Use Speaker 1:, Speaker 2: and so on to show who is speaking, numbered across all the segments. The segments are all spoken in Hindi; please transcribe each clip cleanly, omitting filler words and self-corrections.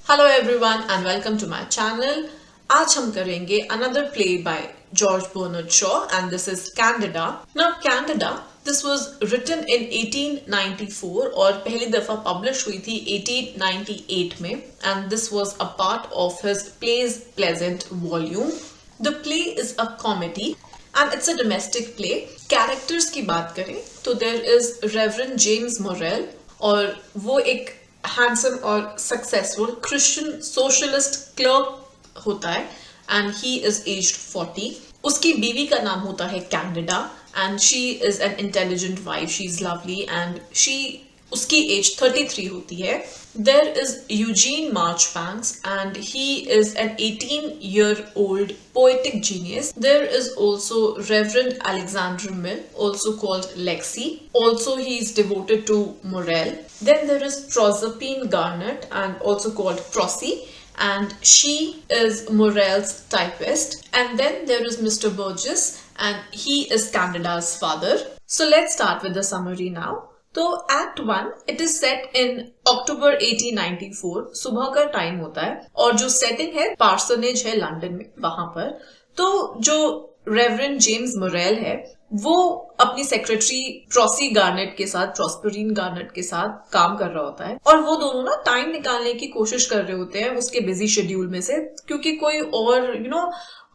Speaker 1: Hello everyone and welcome to my channel. आज हम करेंगे another play by George Bernard Shaw and this is Candida. Now Candida, this was written in 1894 और पहली दफा publish हुई थी 1898 में and this was a part of his Plays Pleasant volume. The play is a comedy and it's a domestic play. Characters की बात करें तो there is Reverend James Morrell और वो एक हैंडसम और सक्सेसफुल क्रिश्चियन सोशलिस्ट क्लर्क होता है एंड ही इज एज्ड 40. उसकी बीवी का नाम होता है Candida and she is an intelligent wife. She is lovely and उसकी एज 33 होती है. There is Eugene Marchbanks and he is an 18-year-old poetic genius. There is also Reverend Alexander Mill, also called Lexi. Also he is devoted to Morrell. Then there is Proserpine Garnet and also called Prosy, and she is Morrell's typist. And then there is Mr. Burgess and he is Candida's father. So let's start with the summary now. तो एक्ट 1 इट इज सेट इन अक्टूबर 1894. सुबह का टाइम होता है और जो सेटिंग है पार्सनेज है लंदन में वहां पर. तो जो रेवरेंड जेम्स मोरेल है वो अपनी सेक्रेटरी प्रॉस्पेरिन गार्नेट के साथ काम कर रहा होता है और वो दोनों ना टाइम निकालने की कोशिश कर रहे होते हैं उसके बिजी शेड्यूल में से, क्योंकि कोई और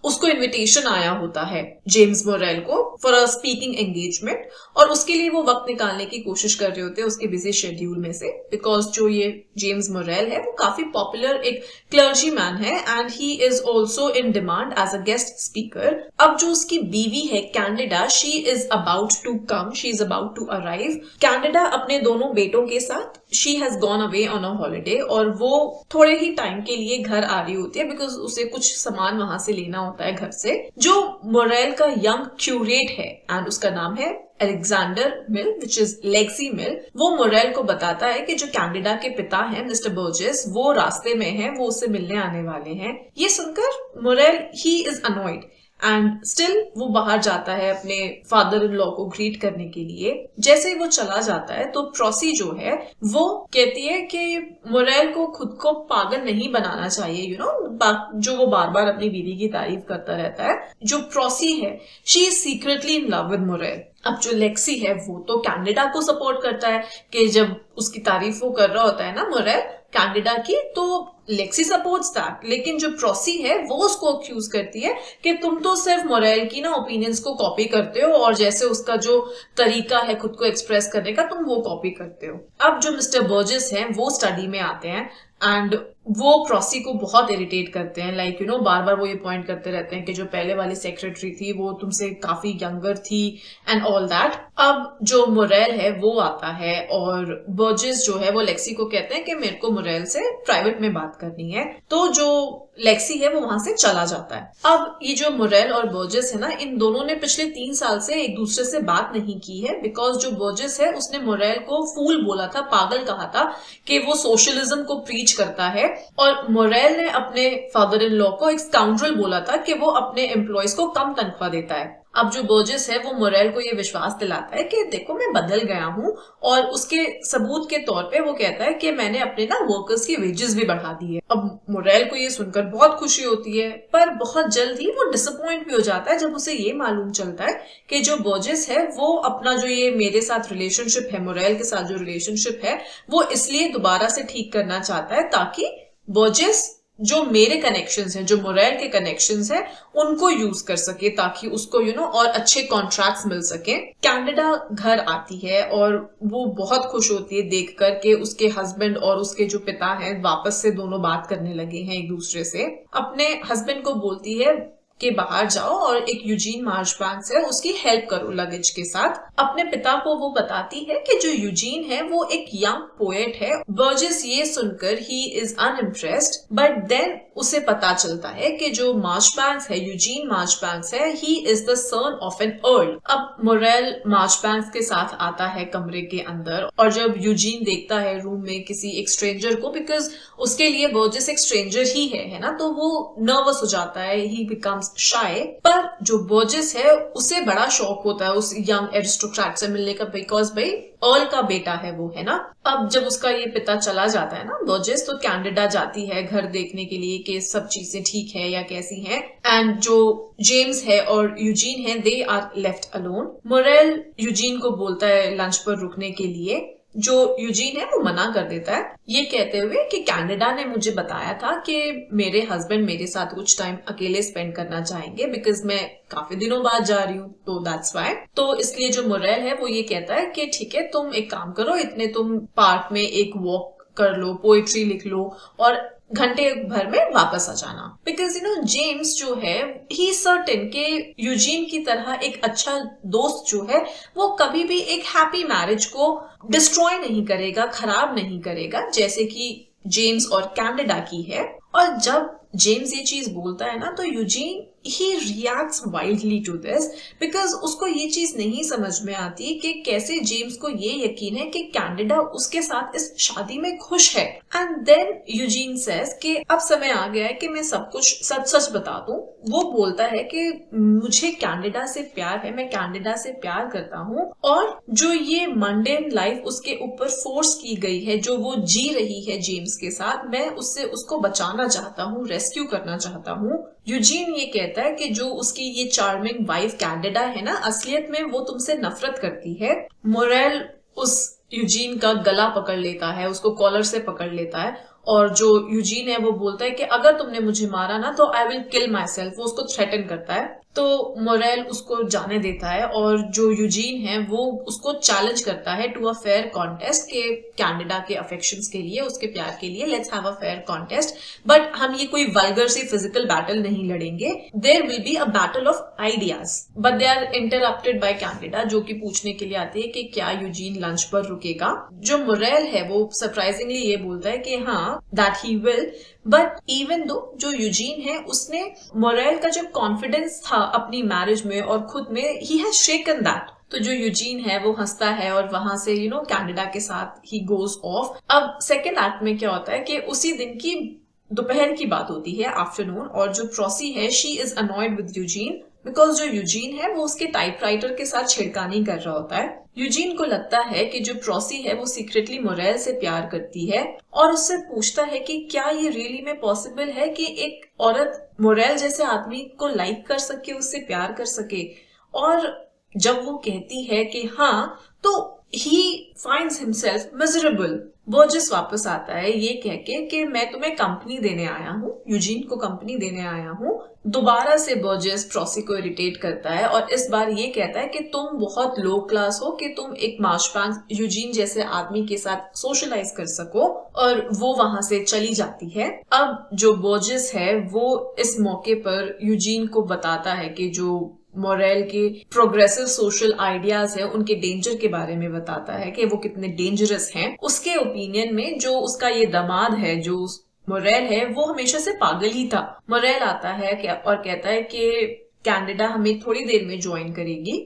Speaker 1: उसको इनविटेशन आया होता है जेम्स मोरेल को फॉर अ स्पीकिंग एंगेजमेंट और उसके लिए वो वक्त निकालने की कोशिश कर रहे होते हैं उसके बिजी शेड्यूल में से, बिकॉज जो ये जेम्स मोरेल है वो काफी पॉपुलर एक क्लर्जी मैन है and he is also in demand as a guest speaker. अब जो उसकी बीवी है Candida, she is about to come, she is about to arrive. Candida अपने दोनों बेटों के साथ she has gone away on a holiday और वो थोड़े ही टाइम के लिए घर आ रही होती है बिकॉज उसे कुछ सामान वहां से लेना होता है घर से. जो मोरेल का यंग क्यूरेट है एंड उसका नाम है Alexander Mill which is Lexie Mill, वो मोरेल को बताता है कि जो कैंडिडा के पिता हैं मिस्टर बर्जेस वो रास्ते में हैं, वो उससे मिलने आने वाले हैं. ये सुनकर Morel he is annoyed and still वो बाहर जाता है अपने फादर इन लॉ को ग्रीट करने के लिए. जैसे ही वो चला जाता है तो प्रोसी जो है वो कहती है कि मोरेल को खुद को पागल नहीं बनाना चाहिए, जो वो बार बार अपनी बीवी की तारीफ करता रहता है. जो प्रोसी है she is secretly in love with Morel. अब जो लेक्सी है वो तो कैंडिडा को सपोर्ट करता है कि जब उसकी तारीफ वो कर रहा होता है ना मोरेल कैंडिडा की, तो लेक्सी सपोर्ट्स दैट. लेकिन जो प्रोसी है वो उसको अक्यूज करती है कि तुम तो सिर्फ मोरेल की ओपिनियंस को कॉपी करते हो और जैसे उसका जो तरीका है खुद को एक्सप्रेस करने का तुम वो कॉपी करते हो. अब जो मिस्टर बर्जेस हैं वो स्टडी में आते हैं एंड वो प्रोसी को बहुत इरिटेट करते हैं. लाइक बार बार वो ये पॉइंट करते रहते हैं कि जो पहले वाली सेक्रेटरी थी वो तुमसे काफी यंगर थी एंड ऑल दैट. अब जो मोरेल है वो आता है और बर्जेस जो है वो लेक्सी को कहते हैं कि मेरे को मोरेल से प्राइवेट में बात करनी है. तो जो लेक्सी है वो वहां से चला जाता है. अब ये जो मोरेल और बर्जेस है ना, इन दोनों ने पिछले 3 साल से एक दूसरे से बात नहीं की है बिकॉज जो बर्जेस है उसने मोरेल को फूल बोला था, पागल कहा था कि वो सोशलिज्म को प्रीच करता है और मोरेल ने अपने फादर इन लॉ को एक स्काउंड्रल बोला था कि वो अपने एम्प्लॉयज को कम तनख्वाह देता है. अब जो बर्जेस है वो मोरेल को ये विश्वास दिलाता है कि देखो मैं बदल गया हूं और उसके सबूत के तौर पे वो कहता है कि मैंने अपने वर्कर्स की वेजेस भी बढ़ा दी है. अब मोरेल को ये सुनकर बहुत खुशी होती है पर बहुत जल्द ही वो डिसअपॉइंट भी हो जाता है जब उसे ये मालूम चलता है कि जो बर्जेस है वो अपना जो ये मेरे साथ रिलेशनशिप है, मोरेल के साथ जो रिलेशनशिप है वो इसलिए दोबारा से ठीक करना चाहता है ताकि बर्जेस जो मेरे कनेक्शंस हैं, जो मोरेल के कनेक्शंस हैं, उनको यूज कर सके ताकि उसको और अच्छे कॉन्ट्रैक्ट्स मिल सके. कैंडिडा घर आती है और वो बहुत खुश होती है देखकर के उसके हस्बैंड और उसके जो पिता हैं वापस से दोनों बात करने लगे हैं एक दूसरे से. अपने हस्बैंड को बोलती है कि बाहर जाओ और एक यूजीन मार्चबैंक्स है उसकी हेल्प करो लगेज के साथ. अपने पिता को वो बताती है कि जो यूजीन है वो एक यंग पोएट है. बर्जेस ये सुनकर he is unimpressed but then उसे पता चलता है कि जो मार्चबैंक्स है, यूजीन मार्चबैंक्स है, he is the son of an earl. अब मोरेल मार्चबैंक्स के साथ आता है कमरे के अंदर और जब यूजीन देखता है रूम में किसी एक स्ट्रेंजर को, बिकॉज उसके लिए बर्जेस एक स्ट्रेंजर ही है ना, तो वो नर्वस हो जाता है. ही बिकम्स शाय, पर जो बर्जेस है उसे बड़ा शौक होता है उस यंग एरिस्टोक्रेट से मिलने का, बिकॉज भाई अर्ल का बेटा है वो, है ना। अब जब उसका ये पिता चला जाता है ना बर्जेस, तो कैंडिडा जाती है घर देखने के लिए कि सब चीजें ठीक है या कैसी हैं, एंड जो जेम्स है और यूजीन है they are left alone. Morell Eugene को बोलता है लंच पर रुकने के लिए, जो यूजीन है वो मना कर देता है, ये कहते हुए कि कैनेडा ने मुझे बताया था कि मेरे हस्बैंड मेरे साथ कुछ टाइम अकेले स्पेंड करना चाहेंगे, बिकॉज मैं काफी दिनों बाद जा रही हूँ, तो दैट्स व्हाई। तो इसलिए जो मोरेल है वो ये कहता है कि ठीक है, तुम एक काम करो, इतने तुम पार्क में एक वॉक कर लो, पोएट्री लिख लो और घंटे भर में वापस आ जाना। बिकॉज जेम्स जो है ही सर्टेन के यूजीन की तरह एक अच्छा दोस्त जो है वो कभी भी एक हैप्पी मैरिज को डिस्ट्रॉय नहीं करेगा, खराब नहीं करेगा, जैसे कि जेम्स और कैनेडा की है। और जब जेम्स ये चीज बोलता है ना, तो Eugene he reacts wildly to this, because उसको ये चीज नहीं समझ में आती कि कैसे जेम्स को ये यकीन है कि कैनेडा उसके साथ इस शादी में खुश है। एंड देन यूजीन सेज कि अब समय आ गया है कि मैं सब कुछ सच सच बता दूं। वो बोलता है कि मुझे कैनेडा से प्यार है, मैं कैनेडा से प्यार करता हूँ, और जो ये मंडेन लाइफ उसके ऊपर फोर्स की गई है, जो वो जी रही है जेम्स के साथ, मैं उससे उसको बचाना चाहता हूँ, रेस्क्यू करना चाहता हूँ। यूजीन ये कहता है कि जो उसकी ये चार्मिंग वाइफ कैनेडा है ना, असलियत में वो तुमसे नफरत करती है। मोरेल उस यूजीन का गला पकड़ लेता है, उसको कॉलर से पकड़ लेता है, और जो यूजीन है वो बोलता है कि अगर तुमने मुझे मारा ना तो I will kill my self, वो उसको थ्रेटन करता है। तो मोरेल उसको जाने देता है, और जो यूजीन है वो उसको चैलेंज करता है टू अ फेयर कॉन्टेस्ट के कैनेडा के अफेक्शंस के लिए, उसके प्यार के लिए, let's have a fair contest, but हम ये कोई वल्गर से फिजिकल बैटल नहीं लड़ेंगे, there will be a battle of ideas. But they are interrupted by Candida, जो कि पूछने के लिए आती है कि क्या यूजीन लंच पर रुकेगा। जो मोरेल है वो सरप्राइजिंगली ये बोलता है कि हाँ, that he will, but even though जो यूजीन है उसने मोरेल का जो कॉन्फिडेंस था अपनी मैरिज में और खुद में, ही हैज शेकन दैट। तो जो यूजीन है वो हंसता है और वहां से कैनेडा के साथ ही गोज ऑफ। अब सेकेंड एक्ट में क्या होता है कि उसी दिन की दोपहर की बात होती है, आफ्टरनून, और जो प्रोसी है she is annoyed with Eugene, because जो यूजीन है वो उसके टाइपराइटर के साथ छिड़कानी कर रहा होता है। यूजीन को लगता है कि जो प्रोसी है वो सीक्रेटली मोरेल से प्यार करती है, और उससे पूछता है कि क्या ये रियली में पॉसिबल है कि एक औरत मोरेल जैसे आदमी को लाइक कर सके, उससे प्यार कर सके। और जब वो कहती है कि हाँ, तो he finds himself miserable. Burgess वापस आता है ये कह के कि मैं तुम्हें कंपनी देने आया हूँ, यूजीन को कंपनी देने आया हूँ। दोबारा से बर्जेस प्रोसी को इरिटेट करता है और इस बार ये कहता है कि तुम बहुत लो क्लास हो कि तुम एक मार्शपैंक यूजीन जैसे आदमी के साथ सोशलाइज कर सको, और वो वहां से चली जाती है। अब जो बर्जेस है वो इस मौके पर यूजीन को बताता है कि जो मोरेल के प्रोग्रेसिव सोशल आइडियाज है उनके डेंजर के बारे में बताता है कि वो कितने डेंजरस हैं। उसके ओपिनियन में जो उसका ये दामाद है, जो मोरेल है, वो हमेशा से पागल ही था। मोरेल आता है और कहता है कि कैनेडा हमें थोड़ी देर में ज्वाइन करेगी,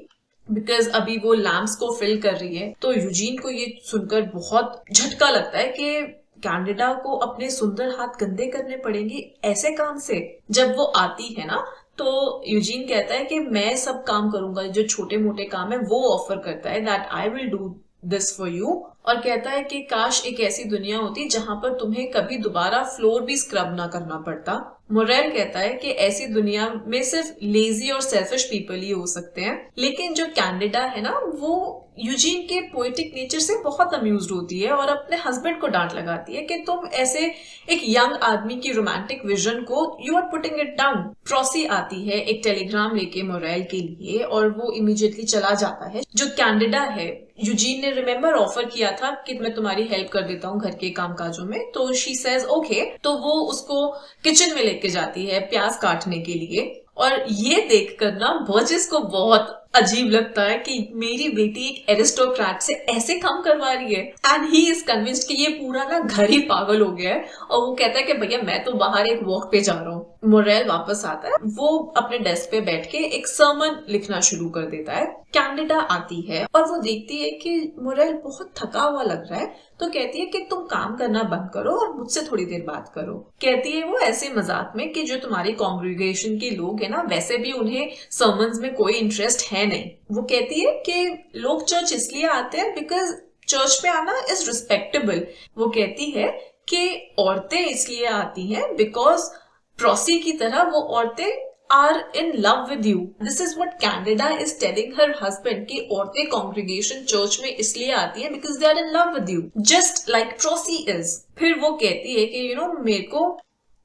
Speaker 1: बिकॉज अभी वो लैम्प्स को फिल कर रही है। तो यूजीन को ये सुनकर बहुत झटका लगता है कि कैनेडा को अपने सुंदर हाथ गंदे करने पड़ेंगे ऐसे काम से। जब वो आती है ना, तो यूजीन कहता है कि मैं सब काम करूंगा, जो छोटे मोटे काम है वो ऑफर करता है, that I will do this for you, और कहता है कि काश एक ऐसी दुनिया होती जहां पर तुम्हें कभी दोबारा फ्लोर भी स्क्रब ना करना पड़ता। मोरेल कहता है कि ऐसी दुनिया में सिर्फ लेजी और सेल्फिश पीपल ही हो सकते हैं। लेकिन जो कैनेडा है ना, वो यूजीन के पोएटिक नेचर से बहुत अम्यूज्ड होती है और अपने हस्बैंड को डांट लगाती है कि तुम ऐसे एक यंग आदमी की रोमांटिक विजन को you are putting it down. Prosy आती है एक टेलीग्राम लेके मोरेल के लिए, और वो इमीडिएटली चला जाता है। जो कैनेडा है, यूजीन ने रिमेम्बर ऑफर किया था कि मैं तुम्हारी हेल्प कर देता हूँ घर के कामकाजों में, तो शी सेज ओके। तो वो उसको किचन में लेके जाती है प्याज काटने के लिए, और ये देखकर ना बर्जेस को बहुत अजीब लगता है कि मेरी बेटी एक एरिस्टोक्रेट से ऐसे काम करवा रही है, एंड ही इज कन्विंस्ड कि ये पूरा ना घर ही पागल हो गया है, और वो कहता है कि भैया मैं तो बाहर एक वॉक पे जा रहा हूँ। मोरेल वापस आता है, वो अपने डेस्क पे बैठ के एक सर्मन लिखना शुरू कर देता है। कैंडिडा आती है और वो देखती है कि मोरेल बहुत थका हुआ लग रहा है, तो कहती है कि तुम काम करना बंद करो और मुझसे थोड़ी देर बात करो। कहती है वो ऐसे मजाक में कि जो तुम्हारी कांग्रीगेशन के लोग हैं ना, वैसे भी उन्हें सर्मन्स में कोई इंटरेस्ट है नहीं। वो कहती है कि लोग चर्च इसलिए आते हैं बिकॉज चर्च में आना इज रिस्पेक्टेबल। वो कहती है कि औरतें इसलिए आती हैं बिकॉज प्रोसी की तरह वो औरतें are in love with you. This is what Candida is telling her husband कि औरतें congregation church में इसलिए आती हैं because they are in love with you, just like Prosy is. फिर वो कहती है कि मेरे को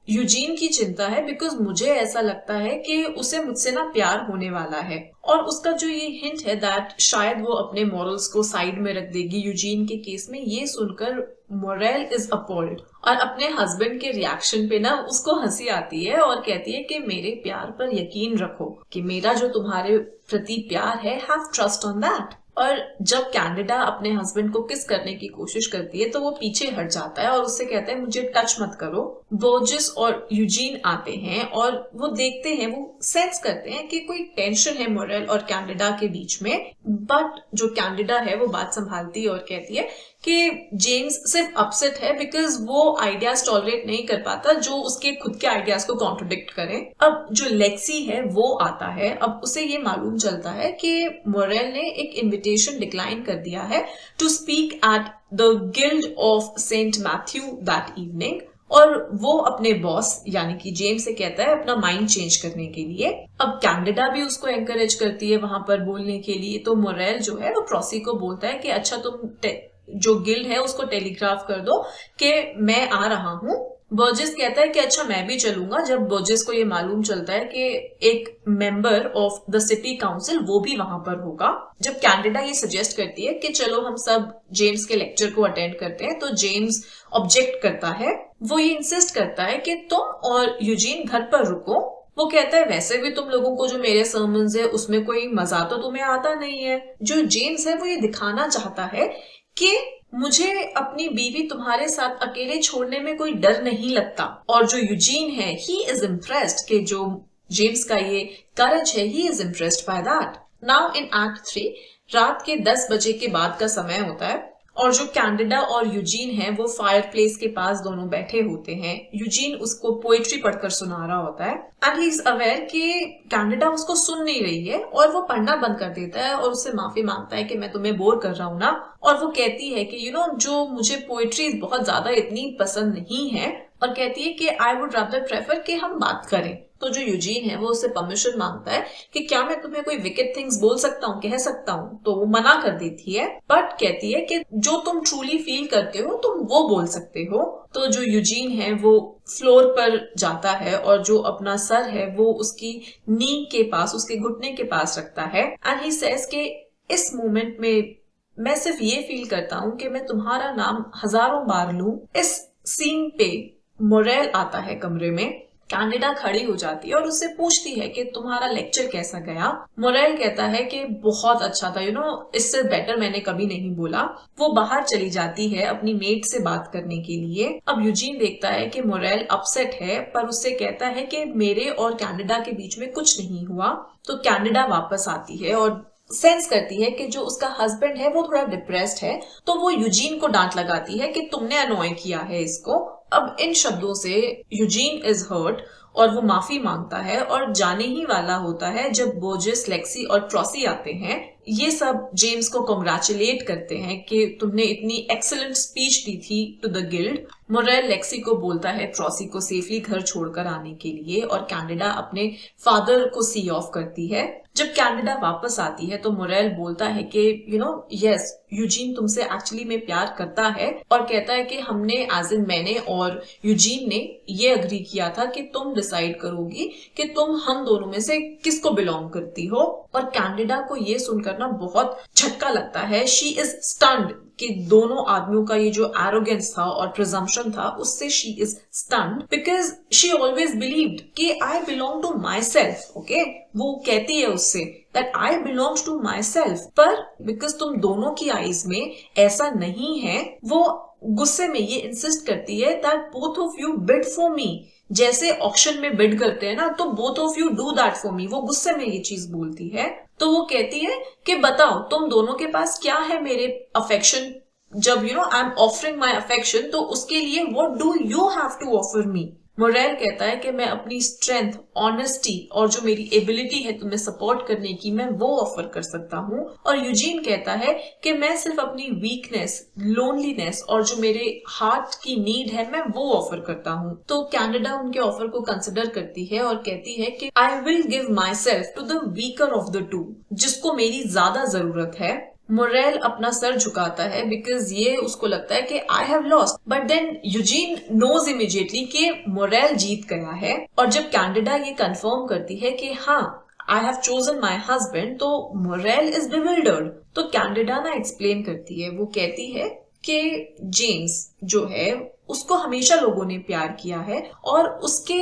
Speaker 1: यूजीन की चिंता है बिकॉज मुझे ऐसा लगता है कि उसे मुझसे ना प्यार होने वाला है, और उसका जो ये हिंट है दैट शायद वो अपने मॉरल्स को साइड में रख देगी यूजीन के केस में, ये सुनकर मोरेल इज अपॉल्ड, और अपने हस्बैंड के रिएक्शन पे ना उसको हंसी आती है और कहती है कि मेरे प्यार पर यकीन रखो, कि मेरा जो तुम्हारे प्रति प्यार है, हैव ट्रस्ट ऑन दैट। और जब कैंडिडा अपने हस्बैंड को किस करने की कोशिश करती है तो वो पीछे हट जाता है और उससे कहता है मुझे टच मत करो। बोर्जेस और यूजीन आते हैं और वो देखते हैं, वो सेंस करते हैं कि कोई टेंशन है मोरेल और कैंडिडा के बीच में, बट जो कैंडिडा है वो बात संभालती है और कहती है कि जेम्स सिर्फ अपसेट है बिकॉज वो आइडियाज टॉलरेट नहीं कर पाता जो उसके खुद के आइडियाज को कॉन्ट्रोडिक्ट करें। अब जो लेक्सी है वो आता है, अब उसे ये मालूम चलता है कि मोरेल ने एक इनविटेशन डिक्लाइन कर दिया है to speak at the guild of Saint Matthew that evening, और वो अपने बॉस यानी कि जेम्स से कहता है अपना माइंड चेंज करने के लिए। अब कैंडिडा भी उसको एनकरेज करती है वहां पर बोलने के लिए, तो मोरेल जो है वो प्रोसी को बोलता है कि अच्छा तुम जो गिल्ड है उसको टेलीग्राफ कर दो कि मैं आ रहा हूँ। बर्जेस कहता है कि अच्छा मैं भी चलूंगा। जब बर्जेस को ये मालूम चलता है कि एक member of the city council वो भी वहां पर होगा, जब कैंडिडा ये सजेस्ट करती है कि चलो हम सब जेम्स के लेक्चर को अटेंड करते हैं, तो जेम्स ऑब्जेक्ट करता है। वो ये इंसिस्ट करता है कि तुम और यूजीन घर पर रुको। वो कहता है वैसे भी तुम लोगों को जो मेरे सर्मन्स है उसमें कोई मजा तो तुम्हें आता नहीं है। जो जेम्स है वो ये दिखाना चाहता है कि मुझे अपनी बीवी तुम्हारे साथ अकेले छोड़ने में कोई डर नहीं लगता, और जो यूजीन है ही इज इम्प्रेस्ड कि जो जेम्स का ये करेज है, he is impressed by that. Now in act 3 रात के 10 बजे के बाद का समय होता है, और जो कैंडिडा और यूजीन है वो फायर प्लेस के पास दोनों बैठे होते हैं। यूजीन उसको पोएट्री पढ़कर सुना रहा होता है एंड ही इज अवेयर कि कैंडिडा उसको सुन नहीं रही है, और वो पढ़ना बंद कर देता है और उससे माफी मांगता है कि मैं तुम्हें बोर कर रहा हूं ना। और वो कहती है कि जो मुझे पोएट्री बहुत ज्यादा इतनी पसंद नहीं है, और कहती है कि आई वुड रादर प्रेफर कि हम बात करें। तो जो यूजीन है वो उससे परमिशन मांगता है कि क्या मैं तुम्हें कोई विकेट थिंग्स बोल सकता हूँ, कह सकता हूँ, तो वो मना कर देती है, बट कहती है कि जो तुम ट्रूली फील करते हो तुम वो बोल सकते हो। तो जो यूजीन है वो फ्लोर पर जाता है और जो अपना सर है वो उसकी नी के पास, उसके घुटने के पास रखता है, एंड ही सेज कि इस मोमेंट में मैं सिर्फ ये फील करता हूँ कि मैं तुम्हारा नाम हजारों बार लूं। इस सीन पे मोरेल आता है कमरे में। कैंडिडा खड़ी हो जाती है और उससे पूछती है कि तुम्हारा लेक्चर कैसा गया। मोरेल कहता है कि बहुत अच्छा था, इससे बेटर मैंने कभी नहीं बोला। वो बाहर चली जाती है अपनी मेट से बात करने के लिए। अब यूजीन देखता है कि मोरेल अपसेट है, पर उससे कहता है कि मेरे और कैंडिडा के बीच में कुछ नहीं हुआ। तो कैंडिडा वापस आती है और सेंस करती है कि जो उसका हस्बैंड है वो थोड़ा डिप्रेस्ड है, तो वो यूजीन को डांट लगाती है कि तुमने अनॉय किया है इसको। अब इन शब्दों से यूजीन इज हर्ट और वो माफी मांगता है और जाने ही वाला होता है जब बोर्जेस, लेक्सी और प्रोसी आते हैं। ये सब जेम्स को कांग्रेचुलेट करते हैं कि तुमने इतनी एक्सीलेंट स्पीच दी थी to the guild. Morell Lexy को बोलता है प्रोसी को सेफली घर छोड़कर आने के लिए, और कैंडिडा अपने फादर को सी ऑफ करती है। जब कैंडिडा वापस आती है तो मोरेल बोलता है कि यस यूजीन तुमसे एक्चुअली में प्यार करता है, और कहता है कि हमने एज इन मैंने और यूजीन ने ये अग्री किया था कि तुम डिसाइड करोगी कि तुम हम दोनों में से किसको बिलोंग करती हो। और कैंडिडा को ये सुनकर ना बहुत झटका लगता है। शी इज स्टन्ड कि दोनों आदमियों का ये जो एरोगेंस था और प्रिजम्पशन था उससे she is stunned because she always believed कि I belong to myself. Okay, वो कहती है उससे that I belong to myself, पर बिकॉज तुम दोनों की आईज में ऐसा नहीं है, वो गुस्से में ये इंसिस्ट करती है that both of you bid for me. जैसे ऑक्शन में बिड करते हैं ना, तो both of you do that for me. वो गुस्से में ये चीज बोलती है. तो वो कहती है कि बताओ तुम दोनों के पास क्या है मेरे अफेक्शन, जब I am offering my affection, तो उसके लिए what do you have to offer me. Morell कहता है कि मैं अपनी स्ट्रेंथ, ऑनेस्टी और जो मेरी एबिलिटी है तुम्हें सपोर्ट करने की, मैं वो ऑफर कर सकता हूँ. और यूजीन कहता है कि मैं सिर्फ अपनी वीकनेस, लोनलीनेस और जो मेरे हार्ट की नीड है मैं वो ऑफर करता हूँ. तो कैनेडा उनके ऑफर को कंसिडर करती है और कहती है कि I will give my self to the weaker of the two, जिसको मेरी ज्यादा जरूरत है. मोरेल अपना सर झुकाता है बिकॉज ये उसको लगता है कि I have lost. But then Eugene knows immediately कि मोरेल जीत गया है. और जब कैनेडा ये कंफर्म करती है कि हाँ I have chosen my husband, तो मोरेल इज बिविल्डर्ड. तो कैनेडा ना एक्सप्लेन करती है, वो कहती है कि जेम्स जो है उसको हमेशा लोगों ने प्यार किया है और उसके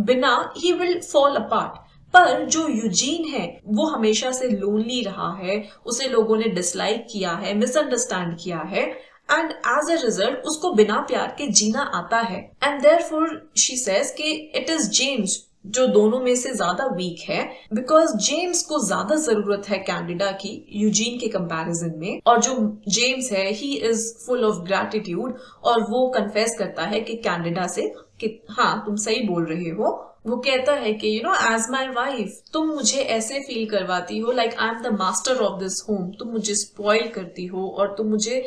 Speaker 1: बिना ही विल फॉल अपार्ट. पर जो यूजीन है वो हमेशा से लोनली रहा है, उसे लोगों ने डिसलाइक किया है, मिसअंडरस्टैंड किया है, एंड एज अ रिजल्ट उसको बिना प्यार के जीना आता है. एंड देयरफॉर शी सेज कि इट इज जेम्स जो दोनों में से ज्यादा वीक है, बिकॉज जेम्स को ज्यादा जरूरत है कैनेडा की यूजीन के कंपैरिजन में. और जो जेम्स है he is full of gratitude और वो कन्फेस करता है कि कैनेडा से कि हाँ तुम सही बोल रहे हो. वो कहता है कि एज माई वाइफ तुम मुझे ऐसे फील करवाती हो like I am the master of this home. तुम मुझे स्पॉइल करती हो और तुम मुझे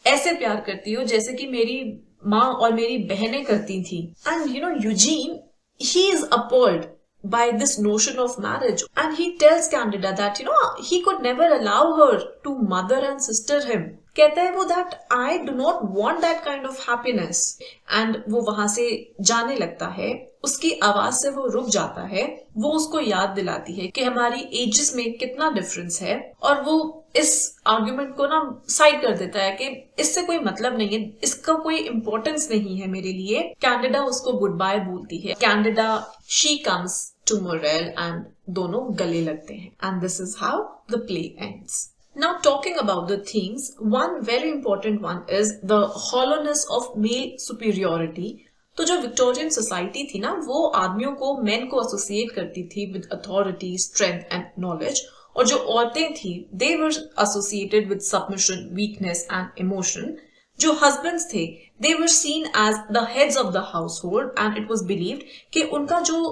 Speaker 1: ऐसे प्यार करती हो जैसे कि मेरी माँ और मेरी बहनें करती थी. And Eugene he is appalled by this notion of marriage and he tells Candida that he could never allow her to mother and sister him. कहता है वो that I do not want that kind of happiness. and वो वहां से जाने लगता है. उसकी आवाज से वो रुक जाता है. वो उसको याद दिलाती है कि हमारी एजेस में कितना डिफरेंस है और वो इस आर्ग्यूमेंट को ना साइड कर देता है कि इससे कोई मतलब नहीं है, इसका कोई इंपॉर्टेंस नहीं है मेरे लिए. कैनेडा उसको गुड बाय बोलती है. Candida she comes to Morell and दोनों गले लगते हैं. And this is how the play ends. Now talking about the themes, one very important one is the hollowness of male superiority. तो जो विक्टोरियन सोसाइटी थी ना, वो आदमियों को, मेन को एसोसिएट करती थी with authority, strength and knowledge. और जो औरतें थी they were associated with submission, weakness and emotion. जो husbands थे they were seen as the heads of the household and it was believed कि उनका जो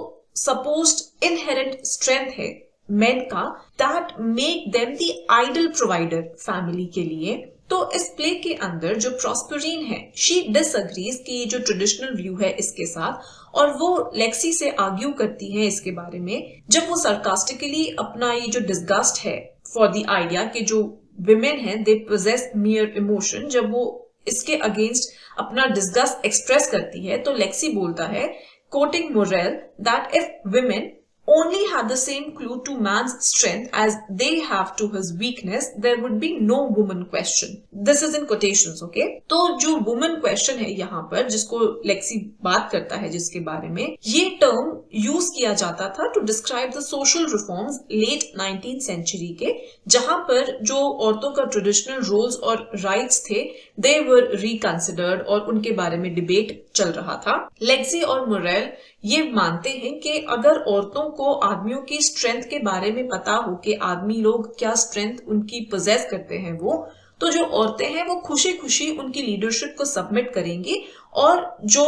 Speaker 1: supposed inherent strength है मेन का, that make them the ideal provider family के लिए. तो इस प्ले के अंदर जो प्रॉस्पेरिन है शी डिसएग्रीज कि जो ट्रेडिशनल व्यू है इसके साथ, और वो लेक्सी से आर्ग्यू करती है इसके बारे में. जब वो सरकास्टिकली अपना ये जो डिस्गस्ट है फॉर द आइडिया कि जो विमेन है दे पोजेस मियर इमोशन, जब वो इसके अगेंस्ट अपना डिस्गस्ट एक्सप्रेस करती है, तो लेक्सी बोलता है coating Morel that if women only had the same clue to man's strength as they have to his weakness, there would be no woman question. This is in quotations, okay? तो जो woman question है यहाँ पर, जिसको लेक्सी बात करता है जिसके बारे में, ये टर्म यूज किया जाता था to describe the social reforms late 19th century के, जहां पर जो औरतों का ट्रेडिशनल रोल्स और राइट्स थे they were reconsidered और उनके बारे में डिबेट चल रहा था. लेक्सी और मोरेल ये मानते हैं कि अगर औरतों को आदमियों की स्ट्रेंथ के बारे में पता हो कि आदमी लोग क्या स्ट्रेंथ उनकी पोजेस करते हैं वो, तो जो औरतें हैं वो खुशी खुशी उनकी लीडरशिप को सबमिट करेंगी और जो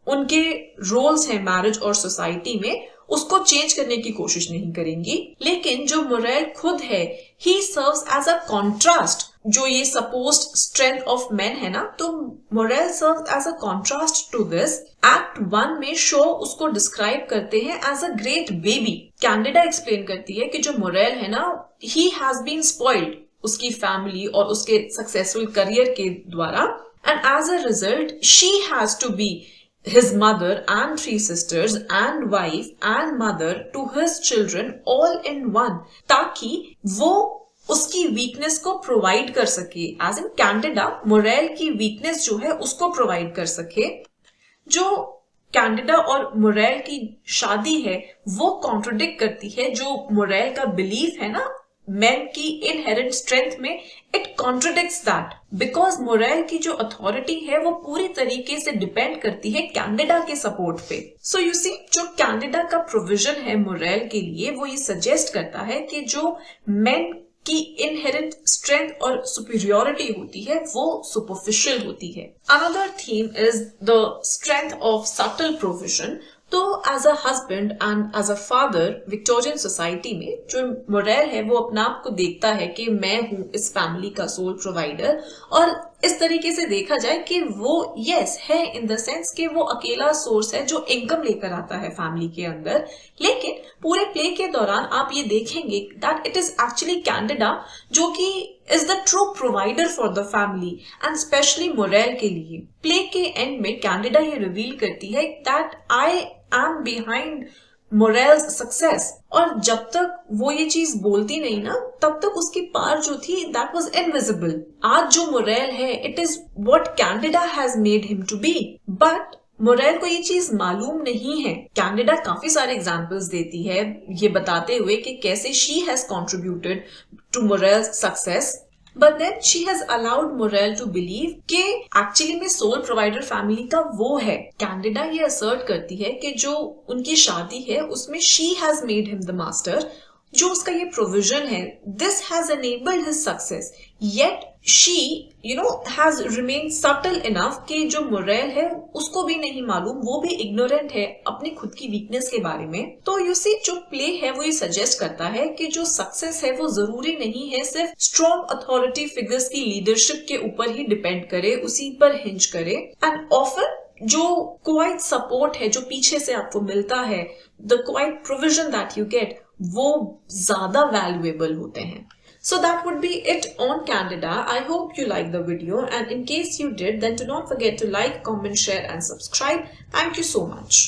Speaker 1: उनके रोल्स हैं मैरिज और सोसाइटी में उसको चेंज करने की कोशिश नहीं करेंगी. लेकिन जो मोरेल खुद है he serves as a contrast. जो ये सपोज्ड स्ट्रेंथ ऑफ मेन है ना, तो Morell serves as a contrast to this. Act 1 में शो उसको डिस्क्राइब करते हैं as a great baby. Candida explain करती है कि जो मोरेल है ना, ही हैज बीन स्पॉइल्ड उसकी फैमिली और उसके सक्सेसफुल करियर के द्वारा, and as a result she has to be his mother and 3 sisters and wife and mother to his children all in one, ताकि वो उसकी वीकनेस को प्रोवाइड कर सके, एज इन कैंडिडा मोरेल की वीकनेस जो है उसको प्रोवाइड कर सके। जो कैंडिडा और मोरेल की शादी है वो कॉन्ट्रोडिक्ट करती है जो मोरेल का बिलीफ है ना मेन की इनहेरेंट स्ट्रेंथ में, इट कॉन्ट्रोडिक्ट्स दैट, बिकॉज मोरेल की जो अथॉरिटी है वो पूरी तरीके से डिपेंड करती है कैंडिडा के सपोर्ट पे। सो यू सी, जो कैंडिडा का प्रोविजन है मोरेल के लिए वो ये सजेस्ट करता है कि जो मेन की इनहेरेंट स्ट्रेंथ और सुपीरियोरिटी होती है वो सुपरफिशियल होती है। Another theme is the strength of subtle provision. तो as a husband and as a father Victorian society में जो मोरेल है वो अपना आप को देखता है कि मैं हूं इस फैमिली का सोल प्रोवाइडर, और इस तरीके से देखा जाए कि वो यस है इन द सेंस कि वो अकेला सोर्स है जो इनकम लेकर आता है फैमिली के अंदर। लेकिन पूरे प्ले के दौरान आप ये देखेंगे that it is actually Candida जो कि is the true provider for the family and especially Morel के लिए। प्ले के एंड में कैंडिडा ये रिवील करती है that I am behind Morel's success, और जब तक वो ये चीज बोलती नहीं ना तब तक उसकी पावर जो थी that was invisible। आज जो मोरेल है it is what Candida has made him to be, but Morel को ये चीज मालूम नहीं है। कैंडिडा काफी सारे एग्जाम्पल्स देती है ये बताते हुए कि कैसे she has contributed to Morel's success, but then she has allowed Morel to believe कि एक्चुअली में सोल प्रोवाइडर फैमिली का वो है। कैंडिडा ये असर्ट करती है कि जो उनकी शादी है उसमें she has made him the master, जो उसका ये प्रोविजन है this has enabled his success, yet she has remain subtle enough कि जो मोरेल है उसको भी नहीं मालूम, वो भी इग्नोरेंट है अपनी खुद की वीकनेस के बारे में। तो यू सी, जो प्ले है वो ये सजेस्ट करता है कि जो सक्सेस है वो जरूरी नहीं है सिर्फ स्ट्रॉन्ग अथॉरिटी फिगर्स की लीडरशिप के ऊपर ही डिपेंड करे, उसी पर हिंज करे, एंड ऑफन जो क्वाइट सपोर्ट है जो पीछे से आपको मिलता है, the quite provision that you get, वो ज्यादा वैल्यूएबल होते हैं। So that would be it on Candida. I hope you liked the video, and in case you did, then do not forget to like, comment, share and subscribe. Thank you so much.